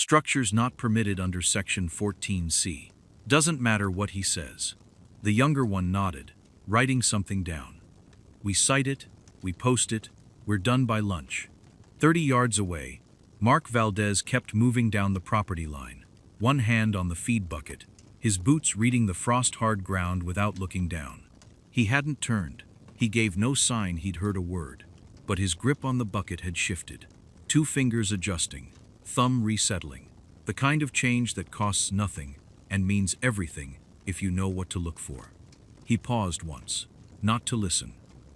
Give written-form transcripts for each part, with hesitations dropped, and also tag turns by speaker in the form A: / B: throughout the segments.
A: Structures not permitted under Section 14C. Doesn't matter what he says. The younger one nodded, writing something down. We cite it, we post it, we're done by lunch. 30 yards away, Mark Valdez kept moving down the property line, one hand on the feed bucket, his boots reading the frost-hard ground without looking down. He hadn't turned. He gave no sign he'd heard a word, but his grip on the bucket had shifted. 2 fingers adjusting, thumb resettling, the kind of change that costs nothing and means everything if you know what to look for. He paused once, not to listen.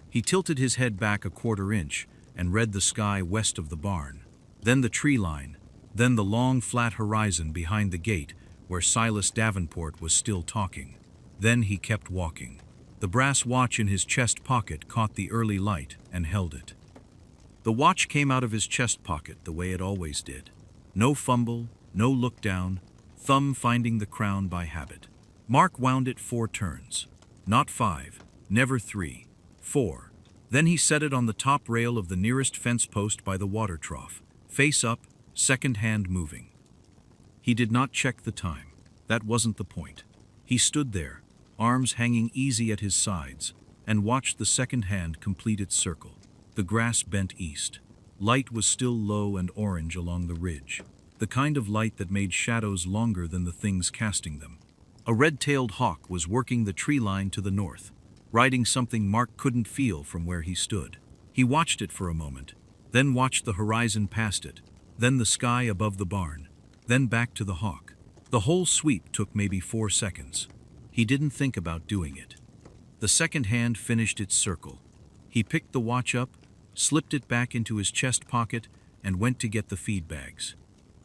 A: He tilted his head back a 1/4 inch and read the sky west of the barn, then the tree line, then the long flat horizon behind the gate where Silas Davenport was still talking. Then he kept walking. The brass watch in his chest pocket caught the early light and held it. The watch came out of his chest pocket the way it always did. No fumble, no look down, thumb finding the crown by habit. Mark wound it 4 turns. Not 5, never 3, 4. Then he set it on the top rail of the nearest fence post by the water trough, face up, second hand moving. He did not check the time. That wasn't the point. He stood there, arms hanging easy at his sides, and watched the second hand complete its circle. The grass bent east. Light was still low and orange along the ridge, the kind of light that made shadows longer than the things casting them. A red-tailed hawk was working the tree line to the north, riding something Mark couldn't feel from where he stood. He watched it for a moment, then watched the horizon past it, then the sky above the barn, then back to the hawk. The whole sweep took maybe 4 seconds. He didn't think about doing it. The second hand finished its circle. He picked the watch up, slipped it back into his chest pocket, and went to get the feed bags.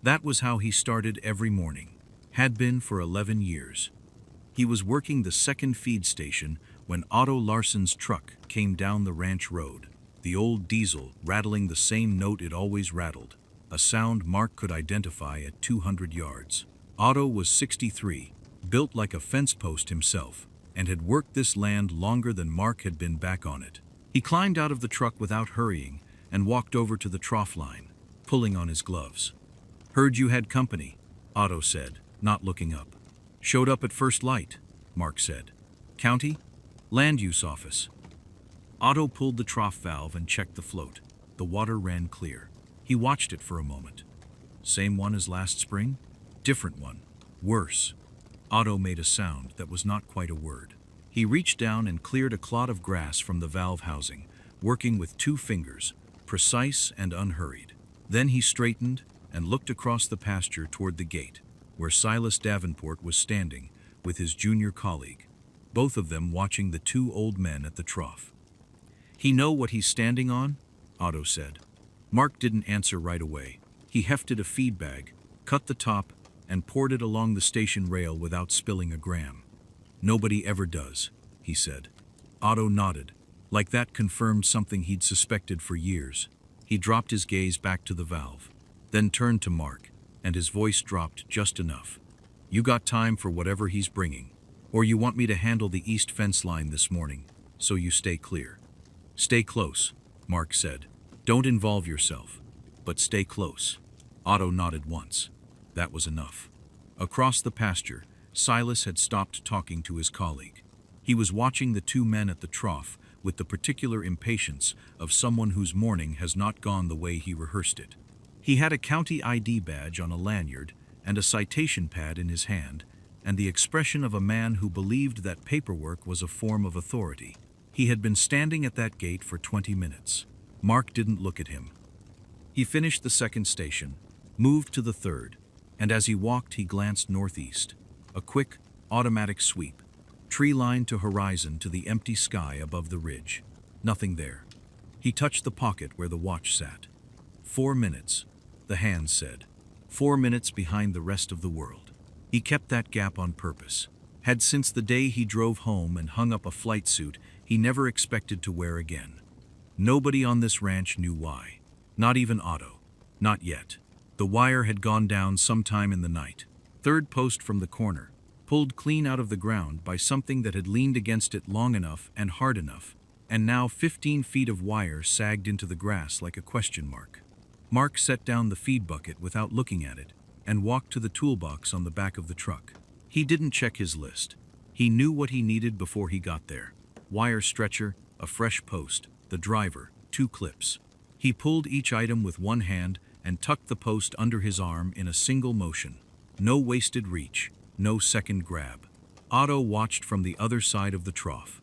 A: That was how he started every morning. Had been for 11 years. He was working the second feed station when Otto Larson's truck came down the ranch road, the old diesel rattling the same note it always rattled, a sound Mark could identify at 200 yards. Otto was 63, built like a fence post himself, and had worked this land longer than Mark had been back on it. He climbed out of the truck without hurrying and walked over to the trough line, pulling on his gloves. "Heard you had company," Otto said, not looking up. "Showed up at first light," Mark said. "County? Land use office." Otto pulled the trough valve and checked the float. The water ran clear. He watched it for a moment. Same one as last spring? Different one. Worse. Otto made a sound that was not quite a word. He reached down and cleared a clod of grass from the valve housing, working with 2 fingers, precise and unhurried. Then he straightened and looked across the pasture toward the gate, where Silas Davenport was standing with his junior colleague, both of them watching the 2 old men at the trough. "He know what he's standing on?" Otto said. Mark didn't answer right away. He hefted a feed bag, cut the top, and poured it along the station rail without spilling a gram. "Nobody ever does," he said. Otto nodded, like that confirmed something he'd suspected for years. He dropped his gaze back to the valve, then turned to Mark, and his voice dropped just enough. "You got time for whatever he's bringing, or you want me to handle the east fence line this morning, so you stay clear?" "Stay close," Mark said. "Don't involve yourself, but stay close." Otto nodded once. That was enough. Across the pasture, Silas had stopped talking to his colleague. He was watching the 2 men at the trough with the particular impatience of someone whose morning has not gone the way he rehearsed it. He had a county ID badge on a lanyard and a citation pad in his hand, and the expression of a man who believed that paperwork was a form of authority. He had been standing at that gate for 20 minutes. Mark didn't look at him. He finished the second station, moved to the third, and as he walked he glanced northeast. A quick, automatic sweep, tree line to horizon to the empty sky above the ridge. Nothing there. He touched the pocket where the watch sat. 4 minutes, the hands said. 4 minutes behind the rest of the world. He kept that gap on purpose. Had since the day he drove home and hung up a flight suit he never expected to wear again. Nobody on this ranch knew why. Not even Otto. Not yet. The wire had gone down sometime in the night. Third post from the corner, pulled clean out of the ground by something that had leaned against it long enough and hard enough, and now 15 feet of wire sagged into the grass like a question mark. Mark set down the feed bucket without looking at it. and walked to the toolbox on the back of the truck. He didn't check his list. He knew what he needed before he got there. Wire stretcher, a fresh post, the driver, 2 clips. He pulled each item with one hand and tucked the post under his arm in a single motion. No wasted reach, no second grab. Otto watched from the other side of the trough.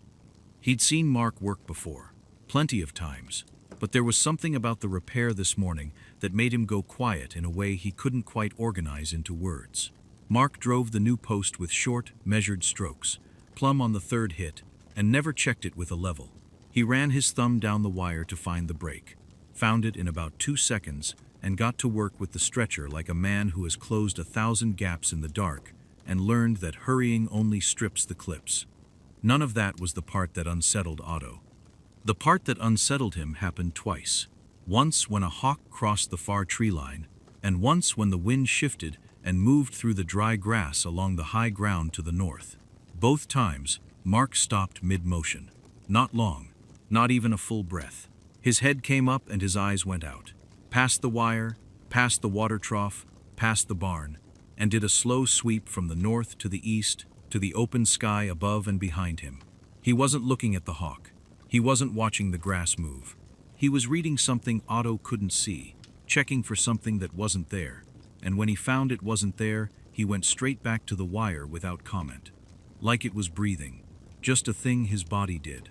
A: He'd seen Mark work before, plenty of times, but there was something about the repair this morning that made him go quiet in a way he couldn't quite organize into words. Mark drove the new post with short, measured strokes, plumb on the 3rd hit, and never checked it with a level. He ran his thumb down the wire to find the break, found it in about 2 seconds, and got to work with the stretcher like a man who has closed 1,000 gaps in the dark and learned that hurrying only strips the clips. None of that was the part that unsettled Otto. The part that unsettled him happened twice. Once when a hawk crossed the far tree line, and once when the wind shifted and moved through the dry grass along the high ground to the north. Both times, Mark stopped mid-motion. Not long, not even a full breath. His head came up and his eyes went out. Past the wire, past the water trough, past the barn, and did a slow sweep from the north to the east, to the open sky above and behind him. He wasn't looking at the hawk. He wasn't watching the grass move. He was reading something Otto couldn't see, checking for something that wasn't there, and when he found it wasn't there, he went straight back to the wire without comment. Like it was breathing, just a thing his body did.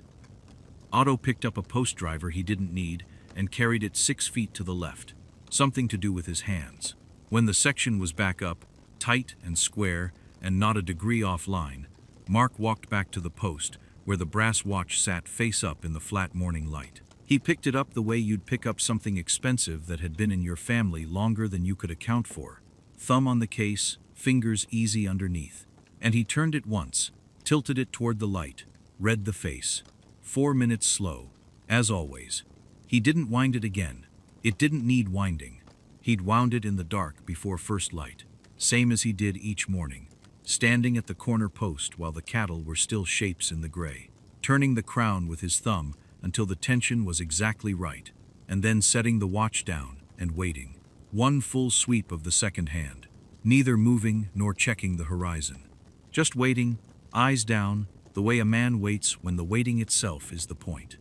A: Otto picked up a post driver he didn't need and carried it 6 feet to the left, something to do with his hands. When the section was back up, tight and square and not a degree off line, Mark walked back to the post where the brass watch sat face up in the flat morning light. He picked it up the way you'd pick up something expensive that had been in your family longer than you could account for. Thumb on the case, fingers easy underneath. And he turned it once, tilted it toward the light, read the face. 4 minutes slow, as always. He didn't wind it again. It didn't need winding. He'd wound it in the dark before first light, same as he did each morning, standing at the corner post while the cattle were still shapes in the gray, turning the crown with his thumb until the tension was exactly right, and then setting the watch down and waiting. One full sweep of the second hand, neither moving nor checking the horizon. Just waiting, eyes down, the way a man waits when the waiting itself is the point.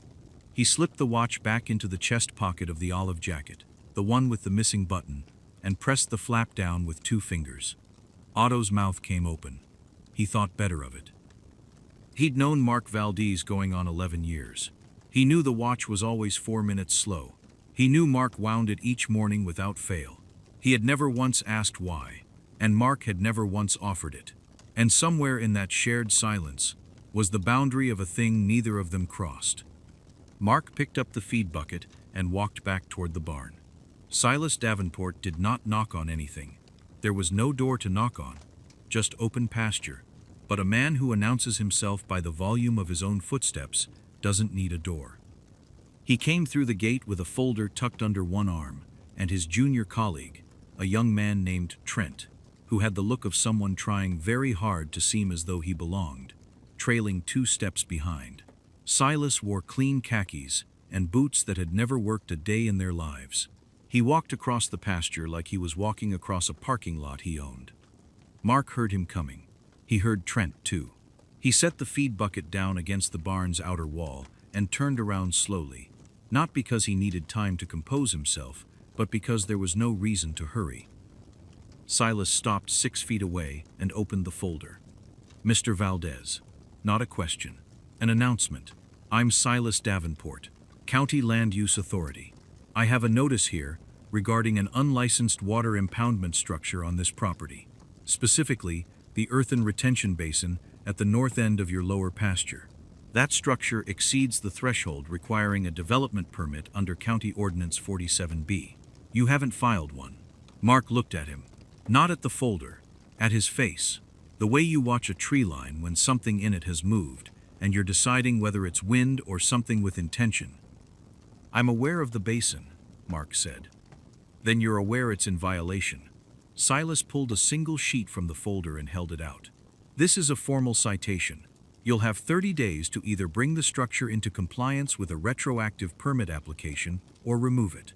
A: He slipped the watch back into the chest pocket of the olive jacket, the one with the missing button, and pressed the flap down with 2 fingers. Otto's mouth came open. He thought better of it. He'd known Mark Valdez going on 11 years. He knew the watch was always 4 minutes slow. He knew Mark wound it each morning without fail. He had never once asked why, and Mark had never once offered it. And somewhere in that shared silence was the boundary of a thing neither of them crossed. Mark picked up the feed bucket and walked back toward the barn. Silas Davenport did not knock on anything. There was no door to knock on, just open pasture. But a man who announces himself by the volume of his own footsteps doesn't need a door. He came through the gate with a folder tucked under one arm, and his junior colleague, a young man named Trent, who had the look of someone trying very hard to seem as though he belonged, trailing 2 steps behind. Silas wore clean khakis and boots that had never worked a day in their lives. He walked across the pasture like he was walking across a parking lot he owned. Mark heard him coming. He heard Trent, too. He set the feed bucket down against the barn's outer wall and turned around slowly, not because he needed time to compose himself, but because there was no reason to hurry. Silas stopped 6 feet away and opened the folder. Mr. Valdez. Not a question. An announcement. I'm Silas Davenport, County Land Use Authority. I have a notice here regarding an unlicensed water impoundment structure on this property, specifically the earthen retention basin at the north end of your lower pasture. That structure exceeds the threshold requiring a development permit under County Ordinance 47B. You haven't filed one. Mark looked at him. Not at the folder, at his face. The way you watch a tree line when something in it has moved, and you're deciding whether it's wind or something with intention. I'm aware of the basin, Mark said. Then you're aware it's in violation. Silas pulled a single sheet from the folder and held it out. This is a formal citation. You'll have 30 days to either bring the structure into compliance with a retroactive permit application or remove it.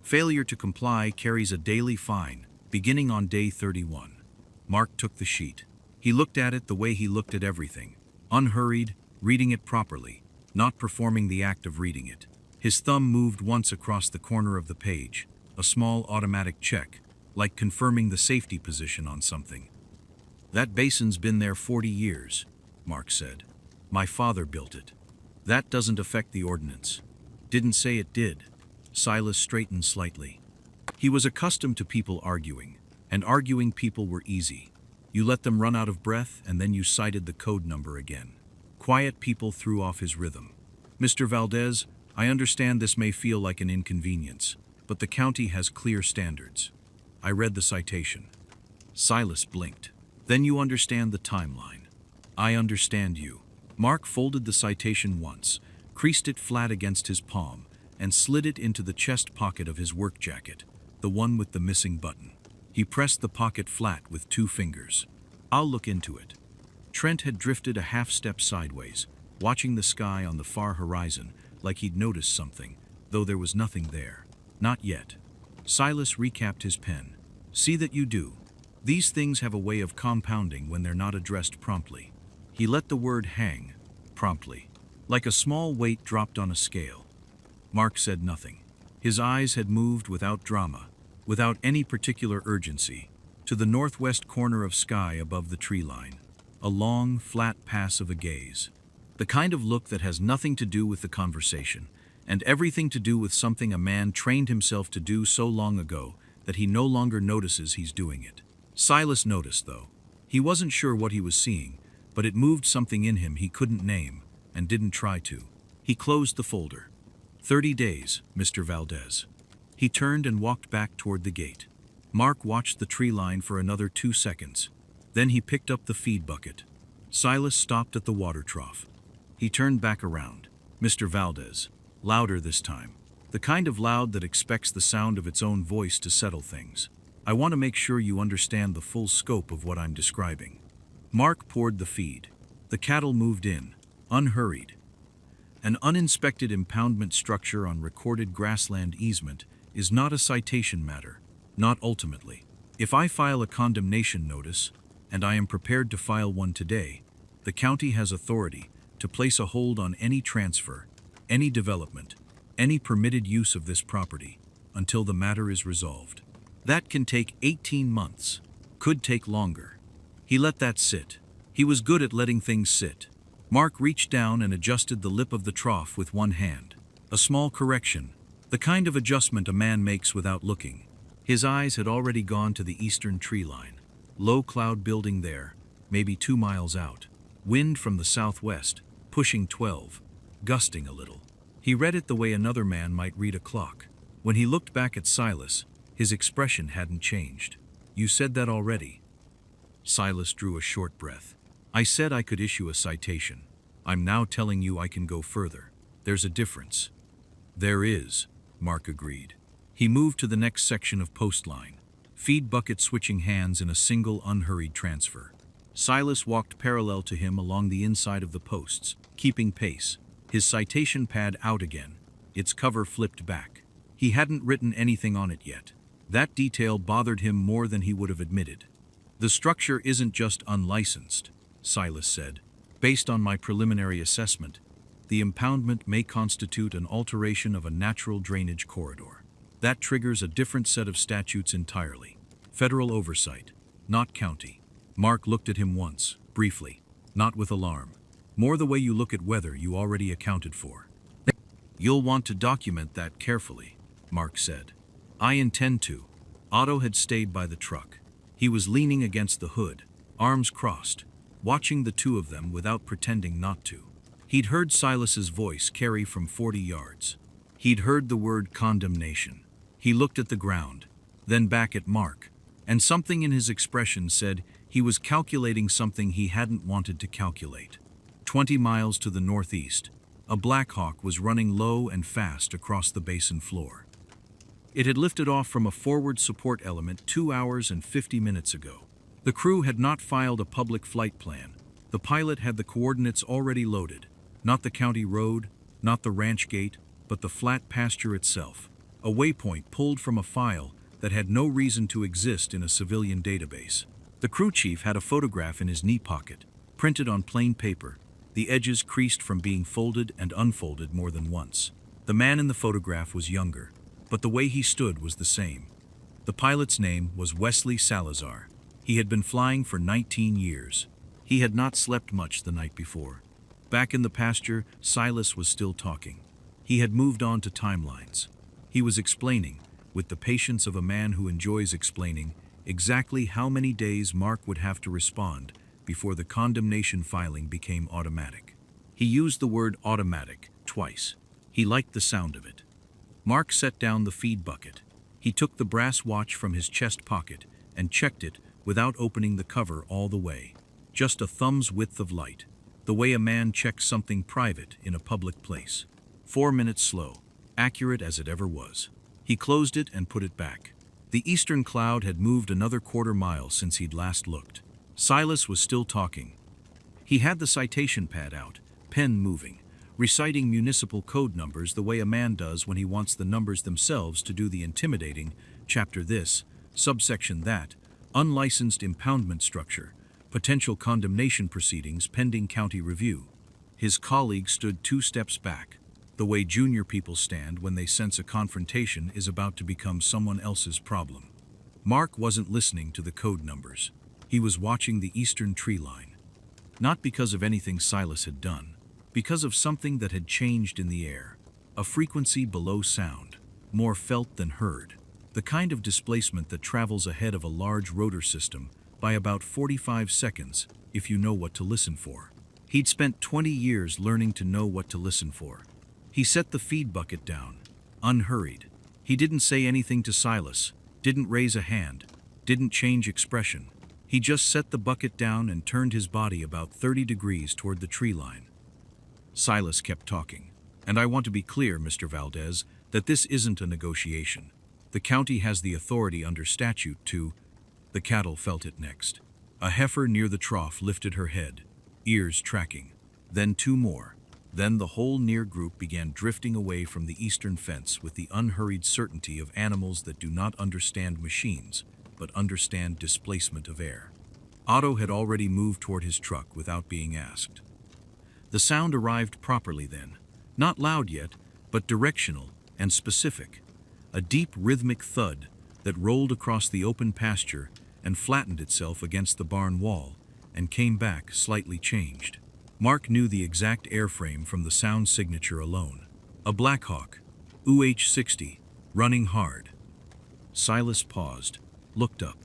A: Failure to comply carries a daily fine, beginning on day 31. Mark took the sheet. He looked at it the way he looked at everything, unhurried, reading it properly, not performing the act of reading it. His thumb moved once across the corner of the page, a small automatic check, like confirming the safety position on something. "That basin's been there 40 years, Mark said. "My father built it. That doesn't affect the ordinance." "Didn't say it did." Silas straightened slightly. He was accustomed to people arguing, and arguing people were easy. You let them run out of breath, and then you cited the code number again. Quiet people threw off his rhythm. "Mr. Valdez, I understand this may feel like an inconvenience, but the county has clear standards." I read the citation. Silas blinked. "Then you understand the timeline." "I understand you." Mark folded the citation once, creased it flat against his palm, and slid it into the chest pocket of his work jacket, the one with the missing button. He pressed the pocket flat with 2 fingers. "I'll look into it." Trent had drifted a half-step sideways, watching the sky on the far horizon like he'd noticed something, though there was nothing there. "Not yet." Silas recapped his pen. "See that you do. These things have a way of compounding when they're not addressed promptly." He let the word hang, promptly, like a small weight dropped on a scale. Mark said nothing. His eyes had moved without drama, without any particular urgency, to the northwest corner of sky above the tree line. A long, flat pass of a gaze. The kind of look that has nothing to do with the conversation, and everything to do with something a man trained himself to do so long ago that he no longer notices he's doing it. Silas noticed, though. He wasn't sure what he was seeing, but it moved something in him he couldn't name, and didn't try to. He closed the folder. 30 days, Mr. Valdez." He turned and walked back toward the gate. Mark watched the tree line for another 2 seconds. Then he picked up the feed bucket. Silas stopped at the water trough. He turned back around. "Mr. Valdez." Louder this time. The kind of loud that expects the sound of its own voice to settle things. "I want to make sure you understand the full scope of what I'm describing." Mark poured the feed. The cattle moved in, unhurried. An uninspected impoundment structure on recorded grassland easement is not a citation matter, not ultimately. If I file a condemnation notice, and I am prepared to file one today, the county has authority to place a hold on any transfer, any development, any permitted use of this property, until the matter is resolved. That can take 18 months, could take longer. He let that sit. He was good at letting things sit. Mark reached down and adjusted the lip of the trough with one hand. A small correction, the kind of adjustment a man makes without looking. His eyes had already gone to the eastern tree line. Low cloud building there, maybe 2 miles out. Wind from the southwest, pushing 12, gusting a little. He read it the way another man might read a clock. When he looked back at Silas, his expression hadn't changed. "You said that already." Silas drew a short breath. "I said I could issue a citation. I'm now telling you I can go further. There's a difference." "There is," Mark agreed. He moved to the next section of post line, feed bucket switching hands in a single unhurried transfer. Silas walked parallel to him along the inside of the posts, keeping pace, his citation pad out again, its cover flipped back. He hadn't written anything on it yet. That detail bothered him more than he would have admitted. "The structure isn't just unlicensed," Silas said. "Based on my preliminary assessment, the impoundment may constitute an alteration of a natural drainage corridor. That triggers a different set of statutes entirely. Federal oversight, not county." Mark looked at him once, briefly, not with alarm. "More the way you look at weather you already accounted for." "You'll want to document that carefully," Mark said. "I intend to." Otto had stayed by the truck. He was leaning against the hood, arms crossed, watching the two of them without pretending not to. He'd heard Silas's voice carry from 40 yards. He'd heard the word condemnation. He looked at the ground, then back at Mark, and something in his expression said he was calculating something he hadn't wanted to calculate. 20 miles to the northeast, a Blackhawk was running low and fast across the basin floor. It had lifted off from a forward support element 2 hours and 50 minutes ago. The crew had not filed a public flight plan. The pilot had the coordinates already loaded. Not the county road, not the ranch gate, but the flat pasture itself. A waypoint pulled from a file that had no reason to exist in a civilian database. The crew chief had a photograph in his knee pocket, printed on plain paper, the edges creased from being folded and unfolded more than once. The man in the photograph was younger, but the way he stood was the same. The pilot's name was Wesley Salazar. He had been flying for 19 years. He had not slept much the night before. Back in the pasture, Silas was still talking. He had moved on to timelines. He was explaining, with the patience of a man who enjoys explaining, exactly how many days Mark would have to respond before the condemnation filing became automatic. He used the word automatic twice. He liked the sound of it. Mark set down the feed bucket. He took the brass watch from his chest pocket and checked it without opening the cover all the way. Just a thumb's width of light, the way a man checks something private in a public place. 4 minutes slow, accurate as it ever was. He closed it and put it back. The eastern cloud had moved another quarter-mile since he'd last looked. Silas was still talking. He had the citation pad out, pen moving, reciting municipal code numbers the way a man does when he wants the numbers themselves to do the intimidating, chapter this, subsection that, unlicensed impoundment structure, potential condemnation proceedings pending county review. His colleague stood 2 steps back, the way junior people stand when they sense a confrontation is about to become someone else's problem. Mark wasn't listening to the code numbers. He was watching the eastern tree line. Not because of anything Silas had done, because of something that had changed in the air, a frequency below sound, more felt than heard, the kind of displacement that travels ahead of a large rotor system by about 45 seconds if you know what to listen for. He'd spent 20 years learning to know what to listen for. He set the feed bucket down, unhurried. He didn't say anything to Silas, didn't raise a hand, didn't change expression. He just set the bucket down and turned his body about 30 degrees toward the tree line. Silas kept talking. And I want to be clear, Mr. Valdez, that this isn't a negotiation. The county has the authority under statute to... The cattle felt it next. A heifer near the trough lifted her head, ears tracking. Then 2 more. Then the whole near group began drifting away from the eastern fence with the unhurried certainty of animals that do not understand machines, but understand displacement of air. Otto had already moved toward his truck without being asked. The sound arrived properly then, not loud yet, but directional and specific. A deep rhythmic thud that rolled across the open pasture and flattened itself against the barn wall and came back slightly changed. Mark knew the exact airframe from the sound signature alone. A Blackhawk, UH-60, running hard. Silas paused, looked up.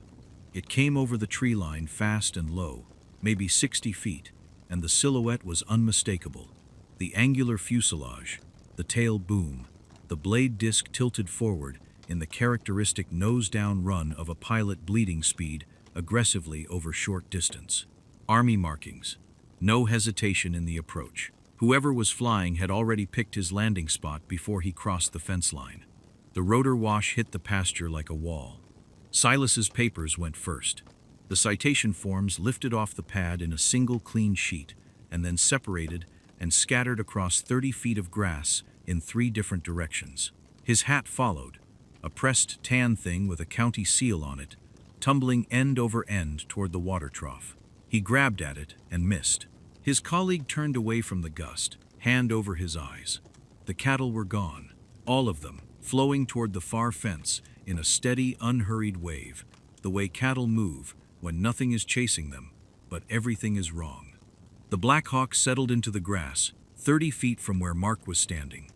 A: It came over the tree line fast and low, maybe 60 feet, and the silhouette was unmistakable. The angular fuselage, the tail boom, the blade disc tilted forward in the characteristic nose-down run of a pilot bleeding speed aggressively over short distance. Army markings. No hesitation in the approach. Whoever was flying had already picked his landing spot before he crossed the fence line. The rotor wash hit the pasture like a wall. Silas's papers went first. The citation forms lifted off the pad in a single clean sheet and then separated and scattered across 30 feet of grass in 3 different directions. His hat followed, a pressed tan thing with a county seal on it, tumbling end over end toward the water trough. He grabbed at it and missed. His colleague turned away from the gust, hand over his eyes. The cattle were gone, all of them, flowing toward the far fence in a steady, unhurried wave, the way cattle move when nothing is chasing them, but everything is wrong. The Blackhawk settled into the grass, 30 feet from where Mark was standing.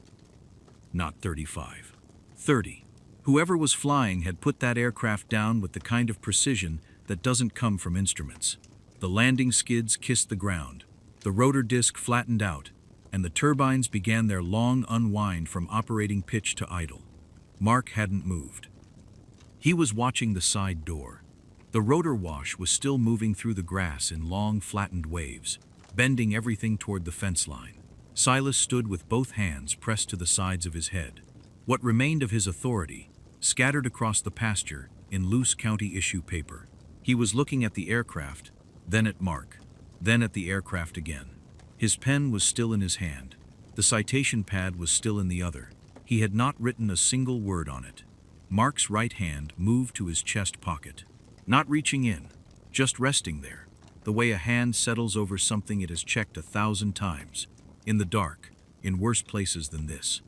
A: Not 35. 30. Whoever was flying had put that aircraft down with the kind of precision that doesn't come from instruments. The landing skids kissed the ground, the rotor disc flattened out, and the turbines began their long unwind from operating pitch to idle. Mark hadn't moved. He was watching the side door. The rotor wash was still moving through the grass in long, flattened waves, bending everything toward the fence line. Silas stood with both hands pressed to the sides of his head. What remained of his authority, scattered across the pasture in loose county issue paper. He was looking at the aircraft, then at Mark, then at the aircraft again. His pen was still in his hand. The citation pad was still in the other. He had not written a single word on it. Mark's right hand moved to his chest pocket. Not reaching in, just resting there, the way a hand settles over something it has checked 1,000 times, in the dark, in worse places than this.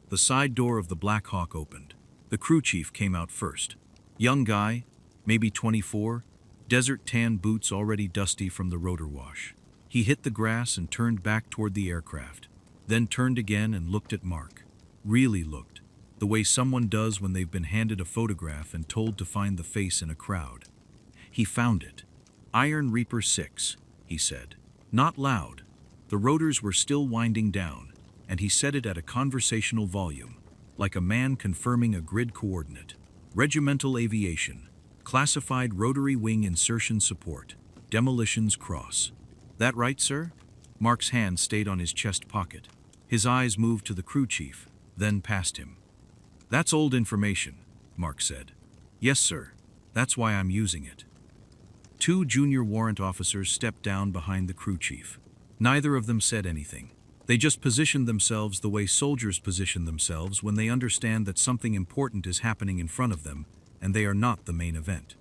A: The side door of the Black Hawk opened. The crew chief came out first. Young guy, maybe 24, desert tan boots already dusty from the rotor wash. He hit the grass and turned back toward the aircraft, then turned again and looked at Mark. Really looked, the way someone does when they've been handed a photograph and told to find the face in a crowd. He found it. Iron Reaper 6, he said. Not loud. The rotors were still winding down, and he said it at a conversational volume, like a man confirming a grid coordinate. Regimental Aviation. Classified Rotary Wing Insertion Support. Demolitions Cross. That right, sir? Mark's hand stayed on his chest pocket. His eyes moved to the crew chief, then past him. That's old information, Mark said. Yes, sir. That's why I'm using it. 2 junior warrant officers stepped down behind the crew chief. Neither of them said anything. They just positioned themselves the way soldiers position themselves when they understand that something important is happening in front of them, and they are not the main event.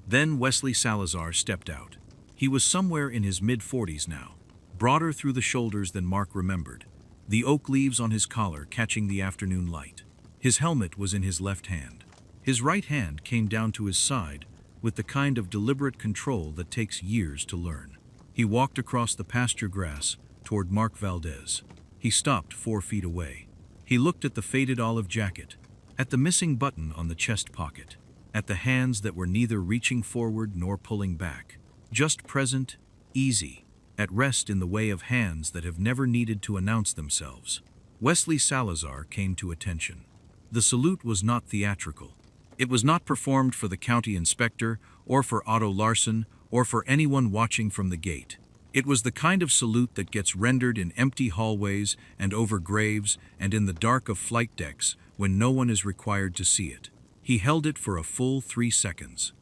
A: Then Wesley Salazar stepped out. He was somewhere in his mid-40s now, broader through the shoulders than Mark remembered, the oak leaves on his collar catching the afternoon light. His helmet was in his left hand. His right hand came down to his side with the kind of deliberate control that takes years to learn. He walked across the pasture grass toward Mark Valdez. He stopped 4 feet away. He looked at the faded olive jacket, at the missing button on the chest pocket, at the hands that were neither reaching forward nor pulling back, just present, easy, at rest in the way of hands that have never needed to announce themselves. Wesley Salazar came to attention. The salute was not theatrical. It was not performed for the county inspector, or for Otto Larson, or for anyone watching from the gate. It was the kind of salute that gets rendered in empty hallways and over graves and in the dark of flight decks when no one is required to see it. He held it for a full 3 seconds.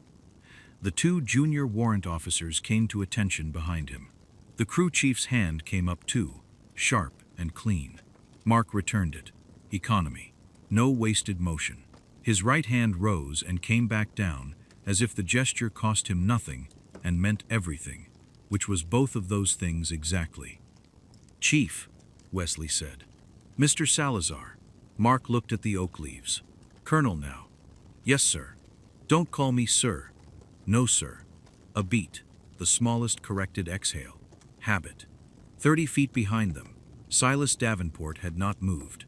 A: The 2 junior warrant officers came to attention behind him. The crew chief's hand came up too, sharp and clean. Mark returned it. Economy. No wasted motion. His right hand rose and came back down, as if the gesture cost him nothing and meant everything, which was both of those things exactly. Chief, Wesley said. Mr. Salazar. Mark looked at the oak leaves. Colonel now. Yes, sir. Don't call me sir. No, sir. A beat, the smallest corrected exhale. Habit. 30 feet behind them, Silas Davenport had not moved.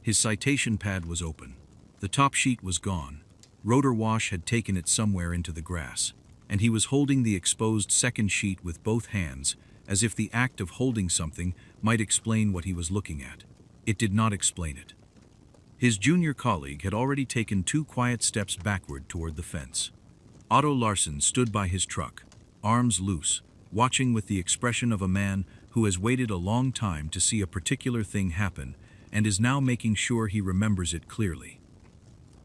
A: His citation pad was open. The top sheet was gone. Rotor wash had taken it somewhere into the grass, and he was holding the exposed second sheet with both hands, as if the act of holding something might explain what he was looking at. It did not explain it. His junior colleague had already taken 2 quiet steps backward toward the fence. Otto Larson stood by his truck, arms loose, watching with the expression of a man who has waited a long time to see a particular thing happen and is now making sure he remembers it clearly.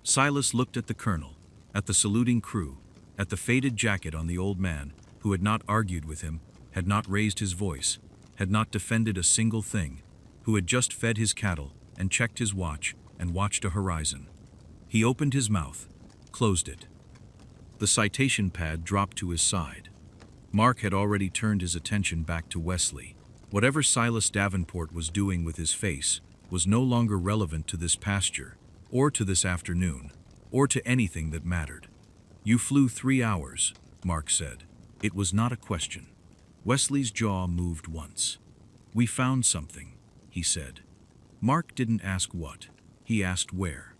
A: Silas looked at the colonel, at the saluting crew, at the faded jacket on the old man, who had not argued with him, had not raised his voice, had not defended a single thing, who had just fed his cattle and checked his watch and watched a horizon. He opened his mouth, closed it. The citation pad dropped to his side. Mark had already turned his attention back to Wesley. Whatever Silas Davenport was doing with his face was no longer relevant to this pasture, or to this afternoon, or to anything that mattered. You flew 3 hours, Mark said. It was not a question. Wesley's jaw moved once. We found something, he said. Mark didn't ask what. He asked where.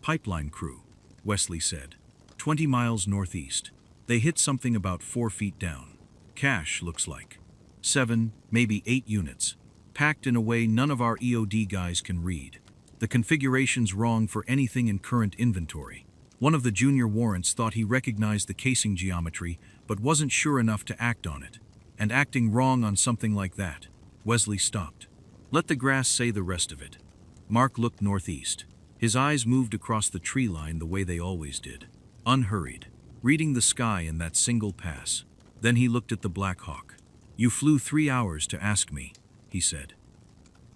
A: Pipeline crew, Wesley said. 20 miles northeast. They hit something about 4 feet down. Cache, looks like. 7, maybe 8 units. Packed in a way none of our EOD guys can read. The configuration's wrong for anything in current inventory. One of the junior warrants thought he recognized the casing geometry, but wasn't sure enough to act on it. And acting wrong on something like that. Wesley stopped. Let the grass say the rest of it. Mark looked northeast. His eyes moved across the tree line the way they always did. Unhurried, reading the sky in that single pass. Then he looked at the Black Hawk. You flew 3 hours to ask me, he said.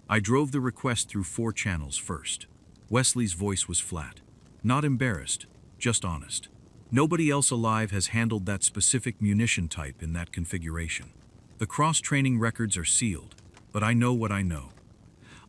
A: I drove the request through 4 channels first. Wesley's voice was flat. Not embarrassed, just honest. Nobody else alive has handled that specific munition type in that configuration. The cross-training records are sealed, but I know what I know.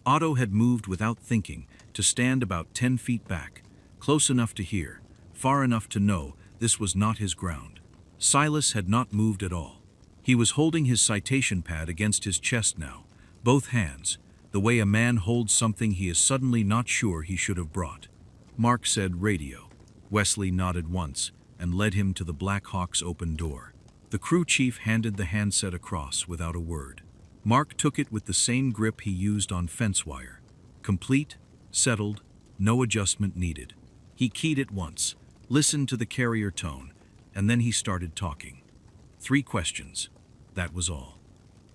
A: Otto had moved without thinking to stand about 10 feet back, close enough to hear, far enough to know this was not his ground. Silas had not moved at all. He was holding his citation pad against his chest now, both hands, the way a man holds something he is suddenly not sure he should have brought. Mark said radio. Wesley nodded once and led him to the Black Hawk's open door. The crew chief handed the handset across without a word. Mark took it with the same grip he used on fence wire. Complete, settled, no adjustment needed. He keyed it once, listened to the carrier tone, and then he started talking. 3 questions. That was all.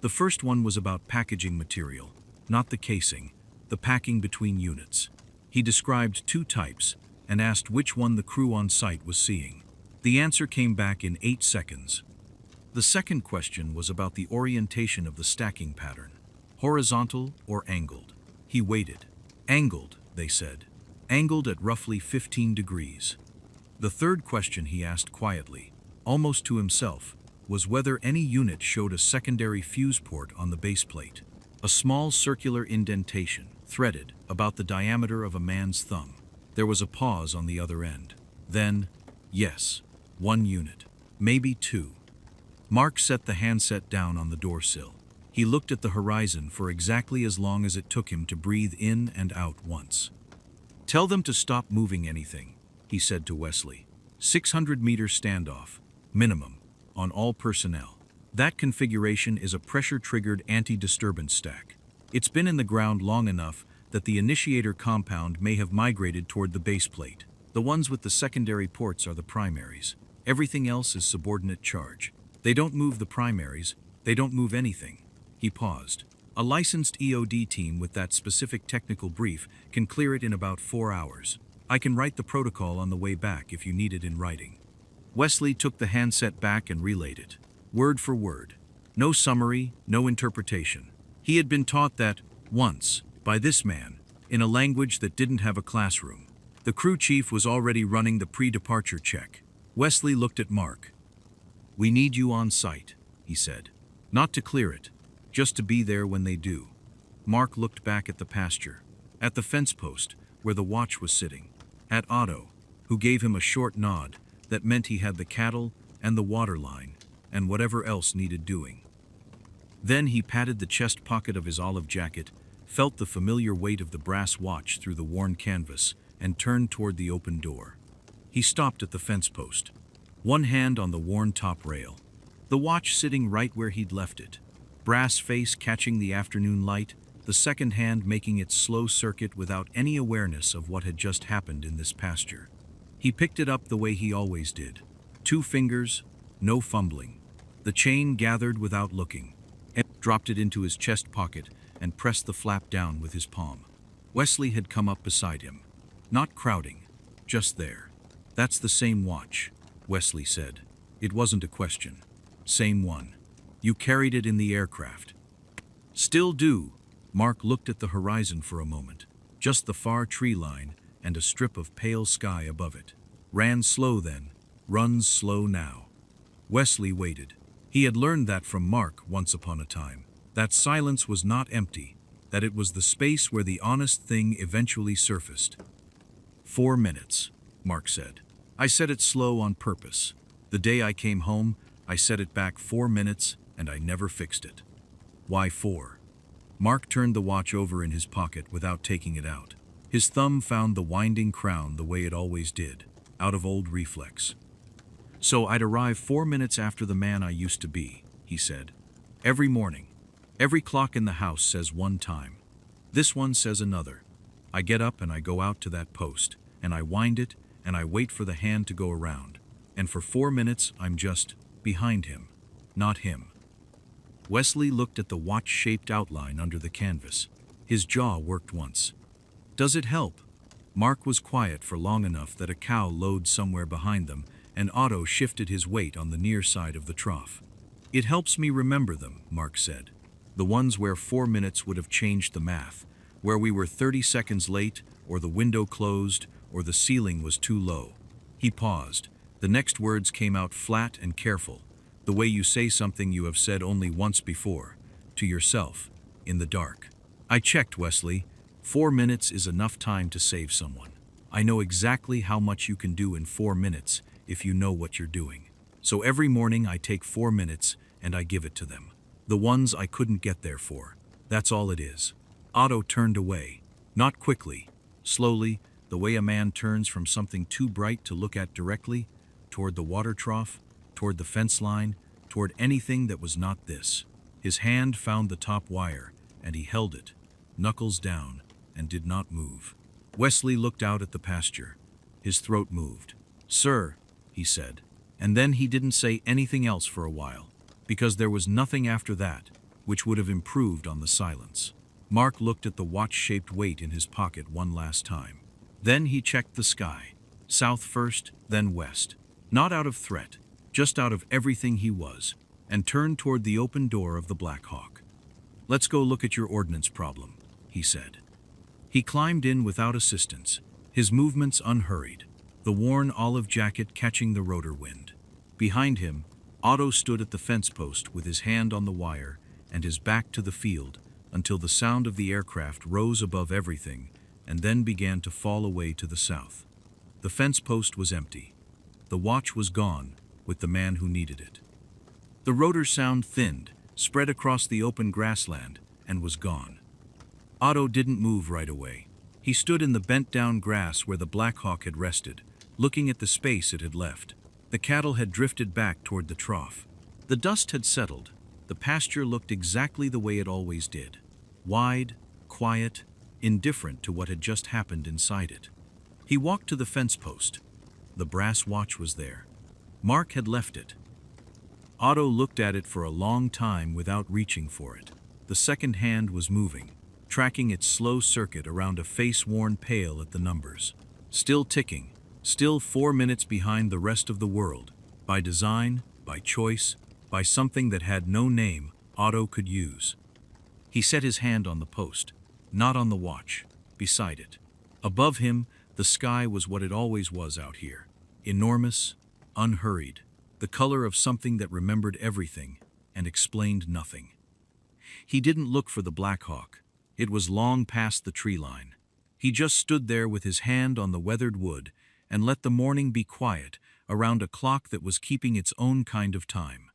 A: The first one was about packaging material, not the casing, the packing between units. He described 2 types and asked which one the crew on site was seeing. The answer came back in 8 seconds. The second question was about the orientation of the stacking pattern, horizontal or angled. He waited. Angled, they said. Angled at roughly 15 degrees. The third question he asked quietly, almost to himself, was whether any unit showed a secondary fuse port on the base plate. A small circular indentation, threaded, about the diameter of a man's thumb. There was a pause on the other end. Then, yes, 1 unit, maybe 2. Mark set the handset down on the doorsill. He looked at the horizon for exactly as long as it took him to breathe in and out once. Tell them to stop moving anything, he said to Wesley. 600-meter standoff, minimum, on all personnel. That configuration is a pressure-triggered anti-disturbance stack. It's been in the ground long enough that the initiator compound may have migrated toward the base plate. The ones with the secondary ports are the primaries. Everything else is subordinate charge. They don't move the primaries, they don't move anything. He paused. A licensed EOD team with that specific technical brief can clear it in about 4 hours. I can write the protocol on the way back if you need it in writing. Wesley took the handset back and relayed it, word for word. No summary, no interpretation. He had been taught that, once, by this man, in a language that didn't have a classroom. The crew chief was already running the pre-departure check. Wesley looked at Mark. We need you on site, he said. Not to clear it, just to be there when they do. Mark looked back at the pasture, at the fence post where the watch was sitting, at Otto, who gave him a short nod that meant he had the cattle and the water line and whatever else needed doing. Then he patted the chest pocket of his olive jacket, felt the familiar weight of the brass watch through the worn canvas, and turned toward the open door. He stopped at the fence post, one hand on the worn top rail, the watch sitting right where he'd left it, brass face catching the afternoon light, the second hand making its slow circuit without any awareness of what had just happened in this pasture. He picked it up the way he always did. 2 fingers, no fumbling. The chain gathered without looking. Ed dropped it into his chest pocket and pressed the flap down with his palm. Wesley had come up beside him. Not crowding, just there. That's the same watch, Wesley said. It wasn't a question. Same one. You carried it in the aircraft. Still do. Mark looked at the horizon for a moment. Just the far tree line and a strip of pale sky above it. Ran slow then, runs slow now. Wesley waited. He had learned that from Mark once upon a time. That silence was not empty, that it was the space where the honest thing eventually surfaced. 4 minutes, Mark said. I said it slow on purpose. The day I came home, I set it back 4 minutes and I never fixed it. Why 4? Mark turned the watch over in his pocket without taking it out. His thumb found the winding crown the way it always did, out of old reflex. So I'd arrive 4 minutes after the man I used to be, he said. Every morning. Every clock in the house says one time. This one says another. I get up and I go out to that post, and I wind it, and I wait for the hand to go around. And for 4 minutes I'm just behind him, not him. Wesley looked at the watch-shaped outline under the canvas. His jaw worked once. Does it help? Mark was quiet for long enough that a cow lowed somewhere behind them, and Otto shifted his weight on the near side of the trough. It helps me remember them, Mark said. The ones where 4 minutes would have changed the math, where we were 30 seconds late, or the window closed, or the ceiling was too low. He paused. The next words came out flat and careful, the way you say something you have said only once before, to yourself, in the dark. I checked, Wesley. 4 minutes is enough time to save someone. I know exactly how much you can do in 4 minutes if you know what you're doing. So every morning I take 4 minutes and I give it to them. The ones I couldn't get there for. That's all it is. Otto turned away. Not quickly. Slowly, the way a man turns from something too bright to look at directly, toward the water trough, toward the fence line, toward anything that was not this. His hand found the top wire, and he held it, knuckles down, and did not move. Wesley looked out at the pasture. His throat moved. "Sir," he said. And then he didn't say anything else for a while, because there was nothing after that which would have improved on the silence. Mark looked at the watch-shaped weight in his pocket one last time. Then he checked the sky. South first, then west. Not out of threat, just out of everything he was, and turned toward the open door of the Black Hawk. "Let's go look at your ordnance problem," he said. He climbed in without assistance, his movements unhurried, the worn olive jacket catching the rotor wind. Behind him, Otto stood at the fence post with his hand on the wire and his back to the field until the sound of the aircraft rose above everything and then began to fall away to the south. The fence post was empty. The watch was gone, with the man who needed it. The rotor sound thinned, spread across the open grassland, and was gone. Otto didn't move right away. He stood in the bent-down grass where the Black Hawk had rested, looking at the space it had left. The cattle had drifted back toward the trough. The dust had settled. The pasture looked exactly the way it always did. Wide, quiet, indifferent to what had just happened inside it. He walked to the fence post. The brass watch was there. Mark had left it. Otto looked at it for a long time without reaching for it. The second hand was moving, tracking its slow circuit around a face-worn pail at the numbers. Still ticking, still 4 minutes behind the rest of the world, by design, by choice, by something that had no name Otto could use. He set his hand on the post, not on the watch, beside it. Above him, the sky was what it always was out here. Enormous, unhurried, the color of something that remembered everything and explained nothing. He didn't look for the Black Hawk. It was long past the tree line. He just stood there with his hand on the weathered wood and let the morning be quiet around a clock that was keeping its own kind of time.